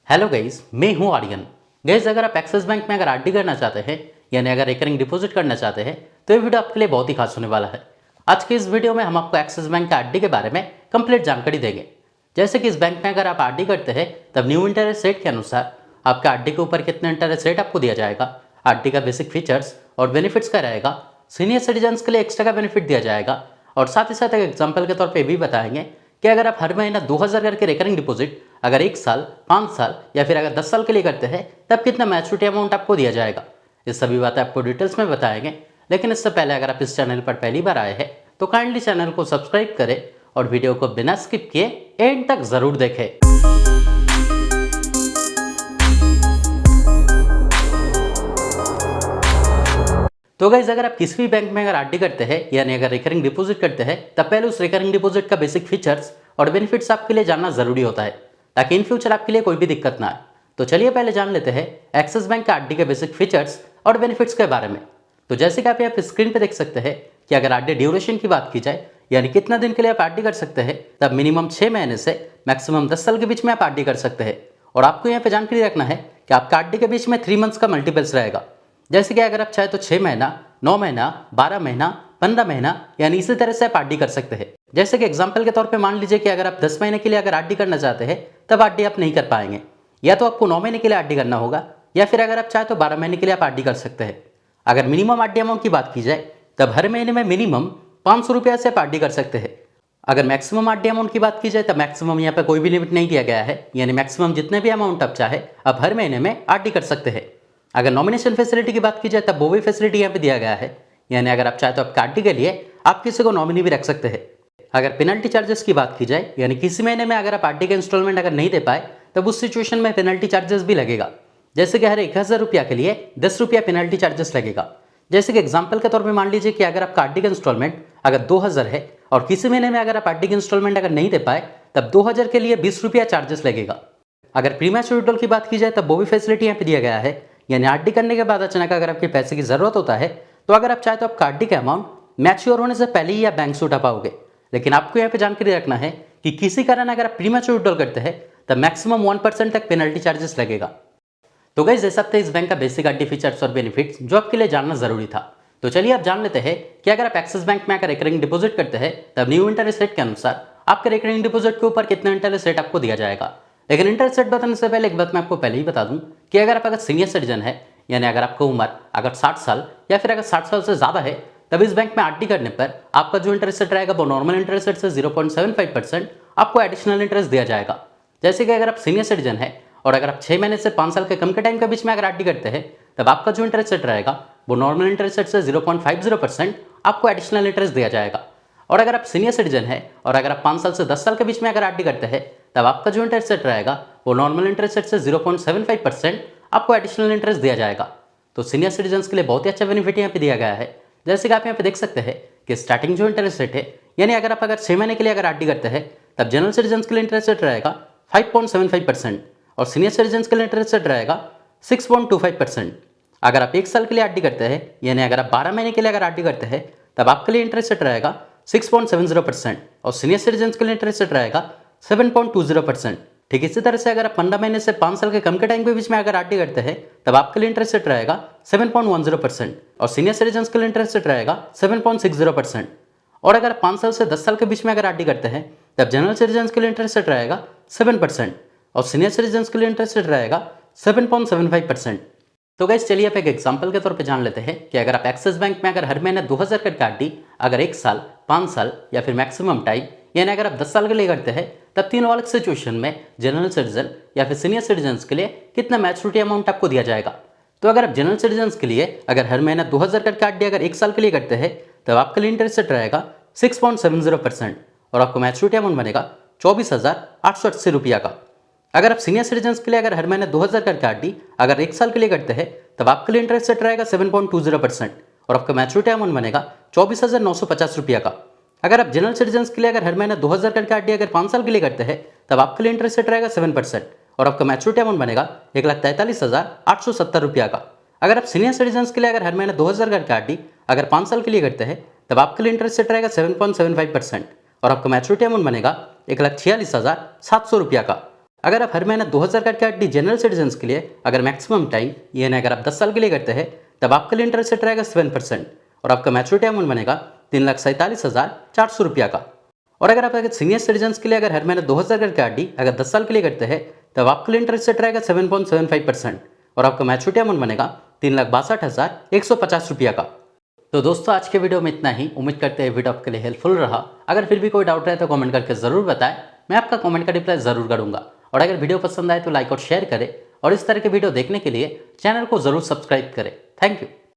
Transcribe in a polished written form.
Hello guys, मैं हूं Aryan. Guys, अगर आप एक्सिस बैंक में अगर आरडी करना चाहते हैं यानी अगर रिकरिंग डिपॉजिट करना चाहते हैं तो ये वीडियो आपके लिए बहुत ही खास होने वाला है। आज के इस वीडियो में हम आपको एक्सिस बैंक के आरडी के बारे में कंप्लीट जानकारी देंगे। जैसे कि इस बैंक में अगर आप आरडी करते हैं तब न्यू इंटरेस्ट रेट के अनुसार आपका आरडी के ऊपर कितना इंटरेस्ट रेट आपको दिया जाएगा, आरडी का बेसिक फीचर्स और बेनिफिट्स क्या रहेगा, सीनियर सिटीजन्स के लिए एक्स्ट्रा का बेनिफिट दिया जाएगा और साथ ही साथ एक एग्जाम्पल के तौर पर भी बताएंगे कि अगर आप हर महीना 2000 करके रिकरिंग डिपॉजिट अगर 1 साल, 5 साल या फिर अगर 10 साल के लिए करते हैं तब कितना मैच्योरिटी अमाउंट आपको दिया जाएगा। ये सभी बातें आपको डिटेल्स में बताएंगे, लेकिन इससे पहले अगर आप इस चैनल पर पहली बार आए हैं तो काइंडली चैनल को सब्सक्राइब करें और वीडियो को बिना स्किप किए एंड तक जरूर देखें। तो गाइस, अगर आप किसी भी बैंक में अगर आरडी करते हैं यानी अगर रिकरिंग डिपॉजिट करते हैं तब पहले उस रिकरिंग डिपॉजिट का बेसिक फीचर्स और बेनिफिट्स आपके लिए जानना जरूरी होता है ताकि इन फ्यूचर आपके लिए कोई भी दिक्कत ना आए। तो चलिए पहले जान लेते हैं एक्सिस बैंक का आरडी के बेसिक फीचर्स और बेनिफिट्स के बारे में। तो जैसे कि आप यहाँ पे स्क्रीन पे देख सकते हैं कि अगर आरडी ड्यूरेशन की बात की जाए यानी कितना दिन के लिए आप आरडी कर सकते हैं, तब मिनिमम 6 महीने से मैक्सिमम 10 साल के बीच में आप आरडी कर सकते हैं। और आपको यहाँ पे जानकारी रखना है कि आपका आरडी के बीच में 3 मंथ्स का मल्टीपल्स रहेगा। जैसे कि अगर आप चाहे तो 6 महीना, 9 महीना, 12 महीना, 15 महीना यानी इसी तरह से आप आरडी कर सकते हैं। जैसे कि एग्जांपल के तौर पे मान लीजिए कि अगर आप 10 महीने के लिए अगर आरडी करना चाहते हैं तब आरडी आप नहीं कर पाएंगे, या तो आपको 9 महीने के लिए आरडी करना होगा या फिर अगर आप चाहे तो 12 महीने के लिए आप आरडी कर सकते हैं। अगर मिनिमम आरडी अमाउंट की बात की जाए तब हर महीने में मिनिमम 500 रुपया से आप आरडी कर सकते हैं। अगर मैक्सिमम आरडी अमाउंट की बात की जाए तब मैक्सिमम यहाँ पे कोई भी लिमिट नहीं दिया गया है, यानी मैक्सिमम जितने भी अमाउंट आप चाहे आप हर महीने में आरडी कर सकते हैं। अगर नॉमिनेशन फैसिलिटी की बात की जाए तब वो भी फैसिलिटी यहाँ पे दिया गया है, यानी अगर आप चाहे तो आप आरडी के लिए आप किसी को नॉमिनी भी रख सकते हैं। अगर पेनल्टी चार्जेस की बात की जाए यानी किसी महीने में अगर आप आरडी का इंस्टॉलमेंट अगर नहीं दे पाए तब उस सिचुएशन में पेनल्टी चार्जेस भी लगेगा। जैसे कि हर 1000 रुपया के लिए 10 रुपया पेनल्टी चार्जेस लगेगा। जैसे कि एग्जाम्पल के तौर पर मान लीजिए कि अगर आपका आरडी का इंस्टॉलमेंट अगर 2000 है और किसी महीने में अगर आप आरडी का इंस्टॉलमेंट अगर नहीं दे पाए तब 2000 के लिए 20 रुपया चार्जेस लगेगा। अगर प्रीमैच्योर विड्रॉल की बात की जाए तब वो भी फैसिलिटी यहाँ पे दिया गया है, यानी आरडी करने के बाद अचानक अगर आपके पैसे की जरूरत होता है तो अगर आप चाहे तो आपका आरडी का अमाउंट मैच्योर होने से पहले ही आप बैंक से उठा पाओगे। लेकिन आपको यहाँ पे जानकारी रखना है कि किसी कारण अगर आप प्रीमैच्योर विड्रॉल करते हैं तब मैक्सिमम 1% तक पेनल्टी चार्जेस लगेगा। तो गाइस, ऐसा था इस बैंक का बेसिक आरडी फीचर्स और बेनिफिट्स जो आपके लिए जानना जरूरी था। तो चलिए आप जान लेते हैं कि अगर आप एक्सिस बैंक में अगर रिकरिंग डिपॉजिट करते हैं तब न्यू इंटरेस्ट रेट के अनुसार आपके रिकरिंग डिपॉजिट के ऊपर कितना इंटरेस्ट रेट आपको दिया जाएगा। लेकिन इंटरेस्ट रेट बताने से पहले एक बात मैं आपको पहले ही बता दूं कि अगर आप अगर सीनियर सिटीजन है यानी अगर आपका उम्र अगर 60 साल या फिर अगर 60 साल से ज़्यादा है तब इस बैंक में आरडी करने पर आपका जो इंटरेस्ट रेट रहेगा वो नॉर्मल इंटरेस्ट रेट से 0.75% आपको एडिशनल इंटरेस्ट दिया जाएगा। जैसे कि अगर आप सीनियर सिटीजन है और अगर आप 6 महीने से 5 साल के कम के टाइम के बीच में अगर आरडी करते हैं तब आपका जो इंटरेस्ट रेट रहेगा वो नॉर्मल इंटरेस्ट रेट से 0.50% आपको एडिशनल इंटरेस्ट दिया जाएगा। और अगर आप सीनियर सिटीजन है और अगर आप 5 साल से 10 साल के बीच में अगर आरडी करते हैं तब आपका जो इंटरेस्ट रेट रहेगा वो नॉर्मल इंटरेस्ट रेट से 0.75% आपको एडिशनल इंटरेस्ट दिया जाएगा। तो सीनियर सिटीजन्स के लिए बहुत ही अच्छा बेनिफिट यहाँ पे दिया गया है। जैसे कि आप यहाँ पे देख सकते हैं कि स्टार्टिंग जो इंटरेस्ट रेट है यानी अगर आप अगर 6 महीने के लिए अगर आरडी करते हैं तब जनरल सिटीजन्स के लिए इंटरेस्ट रेट रहेगा 5.75% और सीनियर सिटीजन्स के लिए इंटरेस्ट रेट रहेगा 6.25%। अगर आप 1 साल के लिए आरडी करते हैं यानी अगर आप 12 महीने के लिए अगर आरडी करते हैं तब आपके लिए इंटरेस्ट रेट रहेगा 6.70% और सीनियर सिटीजन्स के लिए इंटरेस्ट रेट रहेगा 7.20%। ठीक इसी तरह से अगर आप 15 महीने से 5 साल के कम के टाइम के बीच में अगर आरडी करते हैं तब आपके लिए इंटरेस्ट रेट रहेगा 7.10% और सीनियर सिटीजन्स के लिए इंटरेस्ट रेट रहेगा 7.60%। और अगर आप 5 साल से 10 साल के बीच में अगर आरडी करते हैं तब जनरल सिटीजन्स के लिए इंटरेस्ट रेट रहेगा 7% और सीनियर सिटीजन्स के लिए इंटरेस्ट रेट रहेगा 7.75%। तो गाइस, चलिए आप एक एग्जांपल के तौर पे जान लेते हैं कि अगर आप एक्सिस बैंक में अगर हर महीने 2000 करके आरडी अगर 1 साल, 5 साल या फिर मैक्सिमम टाइम यानी अगर आप 10 साल के लिए करते हैं तब तीनों अलग सिचुएशन में जनरल सिटीजन या फिर सीनियर सिटीजन्स के लिए कितना मैच्योरिटी अमाउंट आपको दिया जाएगा। तो अगर आप जनरल सिटीजन्स के लिए अगर हर महीना 2000 करके आरडी अगर 1 साल के लिए करते हैं तब आपके लिए इंटरेस्ट रेट रहेगा 6.70% और आपको मैच्योरिटी अमाउंट बनेगा 24,880 रुपया का। अगर आप सीनियर सिटीजन्स के लिए अगर हर महीने 2000 करके आरडी अगर 1 साल के लिए करते हैं तब आपके लिए इंटरेस्ट रेट रहेगा 7.20% और आपका मैच्योरिटी अमाउंट बनेगा 24,950 रुपया का। अगर आप जनरल सिटीजन्स के लिए अगर हर महीने 2000 करके आरडी अगर 5 साल के लिए करते हैं तब आपके लिए इंटरेस्ट रेट रहेगा 7% और आपका मैच्योरिटी अमाउंट बनेगा 1,43,870 रुपया का। अगर आप सीनियर सिटीजन्स के लिए अगर हर महीने 2000 करके आरडी अगर 5 साल के लिए करते हैं तब आपके लिए इंटरेस्ट रेट रहेगा 7.75% और आपका मैच्योरिटी अमाउंट बनेगा 1,46,700 रुपया का। अगर आप हर महीने 2000 करके आरडी जनरल सिटीजन्स के लिए अगर मैक्सिमम टाइम यानी अगर आप 10 साल के लिए करते हैं तब आपके लिए इंटरेस्ट रेट रहेगा 7% और आपका मैच्योरिटी अमाउंट बनेगा 3,47,400 रुपया का। और अगर आप सीनियर सिटीजन्स के लिए अगर हर महीने 2000 करके आरडी अगर 10 साल के लिए करते हैं तब आपके लिए इंटरेस्ट रेट रहेगा 7.75% और आपका मैच्योरिटी अमाउंट बनेगा 3,62,150 रुपया का। तो दोस्तों आज के वीडियो में इतना ही। उम्मीद करते हैं वीडियो आपके लिए हेल्पफुल रहा। अगर फिर भी कोई डाउट रहे तो कमेंट करके ज़रूर बताएं, मैं आपका कमेंट का रिप्लाई ज़रूर करूंगा। और अगर वीडियो पसंद आए तो लाइक और शेयर करें और इस तरह के वीडियो देखने के लिए चैनल को ज़रूर सब्सक्राइब करें। Thank you.